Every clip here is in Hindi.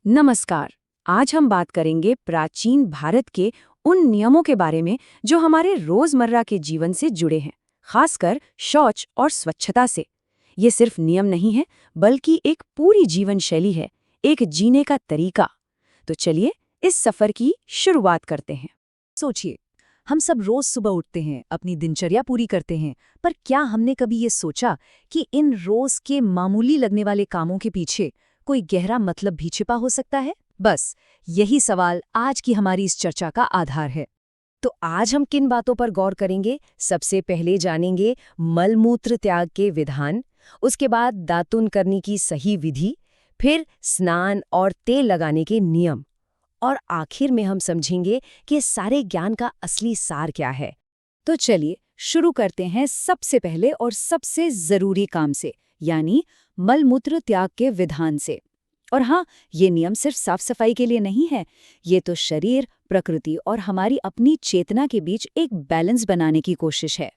नमस्कार। आज हम बात करेंगे प्राचीन भारत के उन नियमों के बारे में जो हमारे रोजमर्रा के जीवन से जुड़े हैं, खासकर शौच और स्वच्छता से। ये सिर्फ नियम नहीं है, बल्कि एक पूरी जीवन शैली है, एक जीने का तरीका। तो चलिए इस सफर की शुरुआत करते हैं। सोचिए, हम सब रोज सुबह उठते हैं, अपनी दिनचर्या पूरी करते हैं, पर क्या हमने कभी ये सोचा कि इन रोज के मामूली लगने वाले कामों के पीछे कोई गहरा मतलब भी छिपा हो सकता है? बस यही सवाल आज की हमारी इस चर्चा का आधार है। तो आज हम किन बातों पर गौर करेंगे? सबसे पहले जानेंगे मलमूत्र त्याग के विधान, उसके बाद दातुन करने की सही विधि, फिर स्नान और तेल लगाने के नियम, और आखिर में हम समझेंगे कि इस सारे ज्ञान का असली सार क्या है। तो चलिए शुरू करते हैं सबसे पहले और सबसे जरूरी काम से, यानी मलमूत्र त्याग के विधान से। और हाँ, ये नियम सिर्फ साफ सफाई के लिए नहीं है, ये तो शरीर, प्रकृति और हमारी अपनी चेतना के बीच एक बैलेंस बनाने की कोशिश है।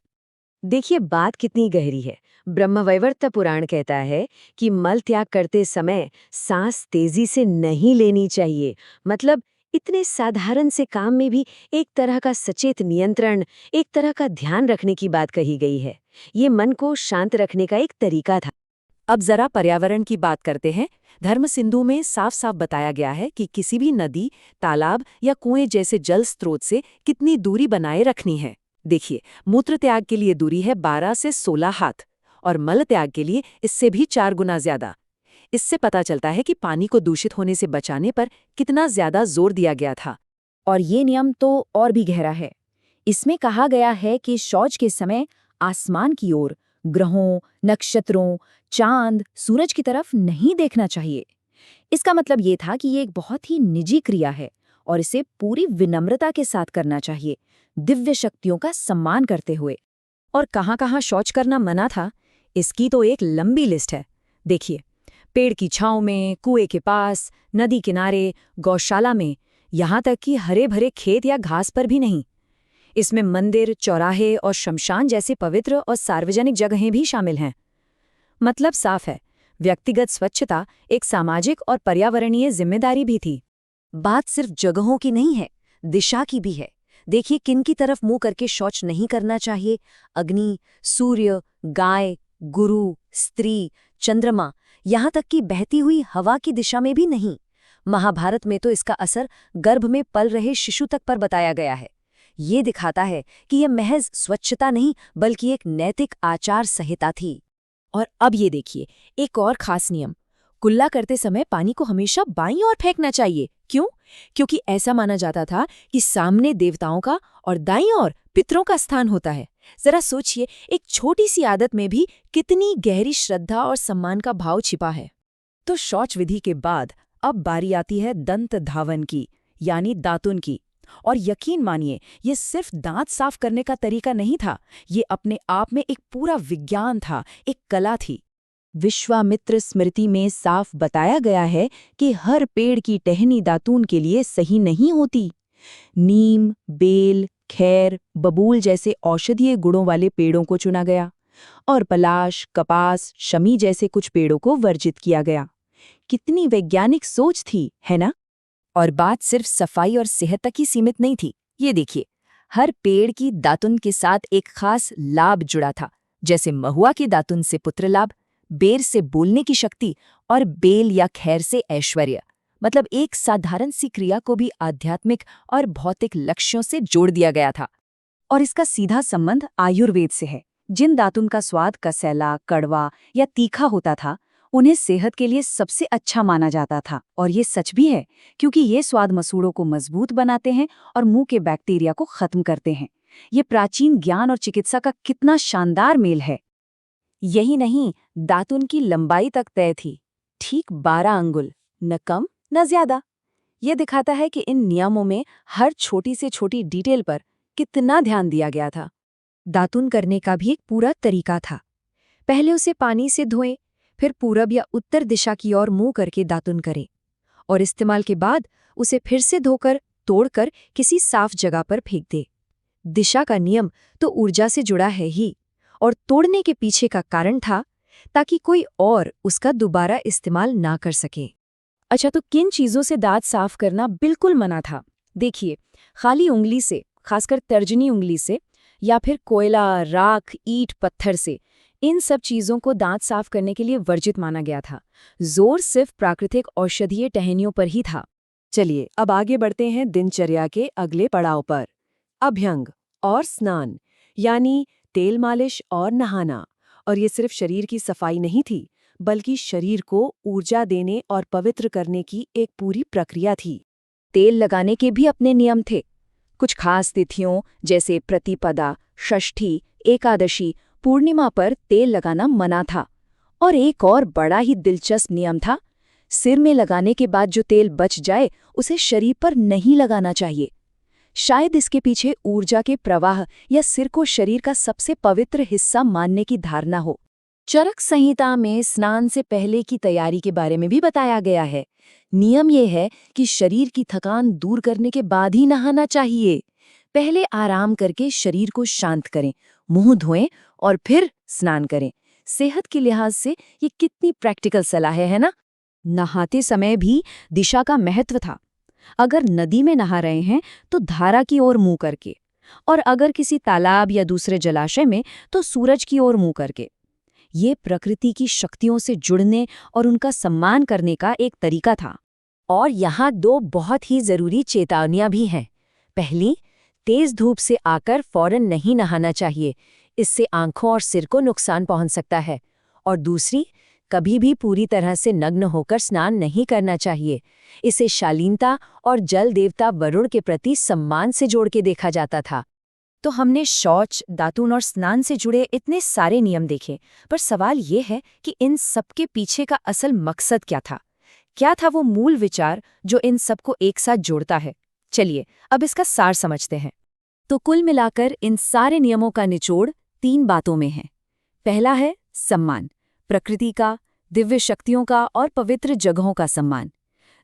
देखिए बात कितनी गहरी है। ब्रह्मवैवर्त पुराण कहता है कि मल त्याग करते समय सांस तेजी से नहीं लेनी चाहिए। मतलब इतने साधारण से काम में भी एक तरह का सचेत नियंत्रण, एक तरह का ध्यान रखने की बात कही गई है। ये मन को शांत रखने का एक तरीका था। अब जरा पर्यावरण की बात करते हैं। धर्म सिंधु में साफ साफ बताया गया है कि किसी भी नदी, तालाब या कुएं जैसे जल स्रोत से कितनी दूरी बनाए रखनी है। देखिए, मूत्र त्याग के लिए दूरी है 12 से 16 हाथ, और मल त्याग के लिए इससे भी 4 गुना ज्यादा। इससे पता चलता है कि पानी को दूषित होने से बचाने पर कितना ज्यादा जोर दिया गया था। और ये नियम तो और भी गहरा है। इसमें कहा गया है कि शौच के समय आसमान की ओर, ग्रहों, नक्षत्रों, चांद, सूरज की तरफ नहीं देखना चाहिए। इसका मतलब ये था कि ये एक बहुत ही निजी क्रिया है और इसे पूरी विनम्रता के साथ करना चाहिए, दिव्य शक्तियों का सम्मान करते हुए। और कहाँ-कहाँ शौच करना मना था, इसकी तो एक लंबी लिस्ट है। देखिए, पेड़ की छांव में, कुएं के पास, नदी किनारे, गौशाला में, यहाँ तक कि हरे भरे खेत या घास पर भी नहीं। इसमें मंदिर, चौराहे और शमशान जैसे पवित्र और सार्वजनिक जगहें भी शामिल हैं। मतलब साफ है, व्यक्तिगत स्वच्छता एक सामाजिक और पर्यावरणीय जिम्मेदारी भी थी। बात सिर्फ जगहों की नहीं है, दिशा की भी है। देखिए किन की तरफ मुंह करके शौच नहीं करना चाहिए। अग्नि, सूर्य, गाय, गुरु, स्त्री, चंद्रमा, यहाँ तक कि बहती हुई हवा की दिशा में भी नहीं। महाभारत में तो इसका असर गर्भ में पल रहे शिशु तक पर बताया गया है। ये दिखाता है कि यह महज स्वच्छता नहीं, बल्कि एक नैतिक आचार संहिता थी। और अब ये देखिए, एक और खास नियम, कुल्ला करते समय पानी को हमेशा बाईं ओर फेंकना चाहिए। क्यों? क्योंकि ऐसा माना जाता था कि सामने देवताओं का और दाईं ओर पितरों का स्थान होता है। जरा सोचिए, एक छोटी सी आदत में भी कितनी गहरी श्रद्धा और सम्मान का भाव छिपा है। तो शौच विधि के बाद अब बारी आती है दंत धावन की, यानी दातुन की। और यकीन मानिए, ये सिर्फ दांत साफ करने का तरीका नहीं था, ये अपने आप में एक पूरा विज्ञान था, एक कला थी। विश्वामित्र स्मृति में साफ बताया गया है कि हर पेड़ की टहनी दातून के लिए सही नहीं होती। नीम, बेल, खैर, बबूल जैसे औषधीय गुणों वाले पेड़ों को चुना गया और पलाश, कपास, शमी जैसे कुछ पेड़ों को वर्जित किया गया। कितनी वैज्ञानिक सोच थी, है ना? और बात सिर्फ सफाई और सेहत तक ही सीमित नहीं थी। ये देखिए, हर पेड़ की दातुन के साथ एक खास लाभ जुड़ा था। जैसे महुआ की दातुन से पुत्र लाभ, बेर से बोलने की शक्ति और बेल या खैर से ऐश्वर्य। मतलब एक साधारण सी क्रिया को भी आध्यात्मिक और भौतिक लक्ष्यों से जोड़ दिया गया था। और इसका सीधा संबंध आयुर्वेद से है। जिन दातुन का स्वाद कसैला, कड़वा या तीखा होता था, उन्हें सेहत के लिए सबसे अच्छा माना जाता था। और ये सच भी है, क्योंकि ये स्वाद मसूड़ों को मजबूत बनाते हैं और मुंह के बैक्टीरिया को खत्म करते हैं। ये प्राचीन ज्ञान और चिकित्सा का कितना शानदार मेल है। यही नहीं, दातुन की लंबाई तक तय थी, ठीक 12 अंगुल, न कम न ज्यादा। ये दिखाता है कि इन नियमों में हर छोटी से छोटी डिटेल पर कितना ध्यान दिया गया था। दातुन करने का भी एक पूरा तरीका था। पहले उसे पानी से धोएं, फिर पूरब या उत्तर दिशा की ओर मुंह करके दातुन करें, और इस्तेमाल के बाद उसे फिर से धोकर, तोड़कर किसी साफ जगह पर फेंक दे। दिशा का नियम तो ऊर्जा से जुड़ा है ही, और तोड़ने के पीछे का कारण था ताकि कोई और उसका दोबारा इस्तेमाल ना कर सके। अच्छा, तो किन चीज़ों से दांत साफ करना बिल्कुल मना था? देखिए, खाली उंगली से, खासकर तर्जनी उंगली से, या फिर कोयला, राख, ईंट, पत्थर से, इन सब चीज़ों को दांत साफ करने के लिए वर्जित माना गया था। जोर सिर्फ प्राकृतिक औषधीय टहनियों पर ही था। चलिए अब आगे बढ़ते हैं दिनचर्या के अगले पड़ाव पर, अभ्यंग और स्नान, यानी तेल मालिश और नहाना। और ये सिर्फ शरीर की सफाई नहीं थी, बल्कि शरीर को ऊर्जा देने और पवित्र करने की एक पूरी प्रक्रिया थी। तेल लगाने के भी अपने नियम थे। कुछ खास तिथियों जैसे प्रतिपदा, षष्ठी, एकादशी, पूर्णिमा पर तेल लगाना मना था। और एक और बड़ा ही दिलचस्प नियम था, सिर में लगाने के बाद जो तेल बच जाए उसे शरीर पर नहीं लगाना चाहिए। शायद इसके पीछे ऊर्जा के प्रवाह या सिर को शरीर का सबसे पवित्र हिस्सा मानने की धारणा हो। चरक संहिता में स्नान से पहले की तैयारी के बारे में भी बताया गया है। नियम ये है कि शरीर की थकान दूर करने के बाद ही नहाना चाहिए। पहले आराम करके शरीर को शांत करें, मुंह धोएं और फिर स्नान करें। सेहत के लिहाज से ये कितनी प्रैक्टिकल सलाह है ना? नहाते समय भी दिशा का महत्व था। अगर नदी में नहा रहे हैं तो धारा की ओर मुंह करके, और अगर किसी तालाब या दूसरे जलाशय में तो सूरज की ओर मुंह करके। ये प्रकृति की शक्तियों से जुड़ने और उनका सम्मान करने का एक तरीका था। और यहाँ दो बहुत ही जरूरी चेतावनियां भी हैं। पहली, तेज धूप से आकर फौरन नहीं नहाना चाहिए, इससे आंखों और सिर को नुकसान पहुंच सकता है। और दूसरी, कभी भी पूरी तरह से नग्न होकर स्नान नहीं करना चाहिए। इसे शालीनता और जल देवता वरुण के प्रति सम्मान से जोड़ के देखा जाता था। तो हमने शौच, दातून और स्नान से जुड़े इतने सारे नियम देखे, पर सवाल ये है कि इन सबके पीछे का असल मकसद क्या था? क्या था वो मूल विचार जो इन सबको एक साथ जोड़ता है? चलिए अब इसका सार समझते हैं। तो कुल मिलाकर इन सारे नियमों का निचोड़ 3 बातों में है। पहला है सम्मान, प्रकृति का, दिव्य शक्तियों का और पवित्र जगहों का सम्मान।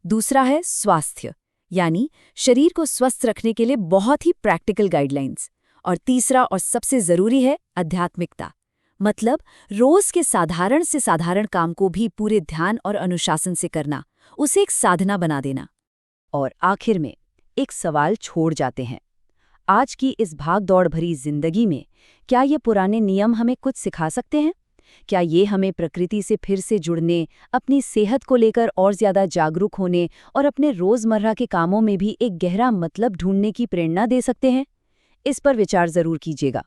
दूसरा है स्वास्थ्य, यानी शरीर को स्वस्थ रखने के लिए बहुत ही प्रैक्टिकल गाइडलाइंस। और तीसरा और सबसे जरूरी है आध्यात्मिकता, मतलब रोज के साधारण से साधारण काम को भी पूरे ध्यान और अनुशासन से करना, उसे एक साधना बना देना। और आखिर में एक सवाल छोड़ जाते हैं। आज की इस भाग-दौड़ भरी जिंदगी में क्या ये पुराने नियम हमें कुछ सिखा सकते हैं? क्या ये हमें प्रकृति से फिर से जुड़ने, अपनी सेहत को लेकर और ज्यादा जागरूक होने और अपने रोजमर्रा के कामों में भी एक गहरा मतलब ढूंढने की प्रेरणा दे सकते हैं? इस पर विचार जरूर कीजिएगा।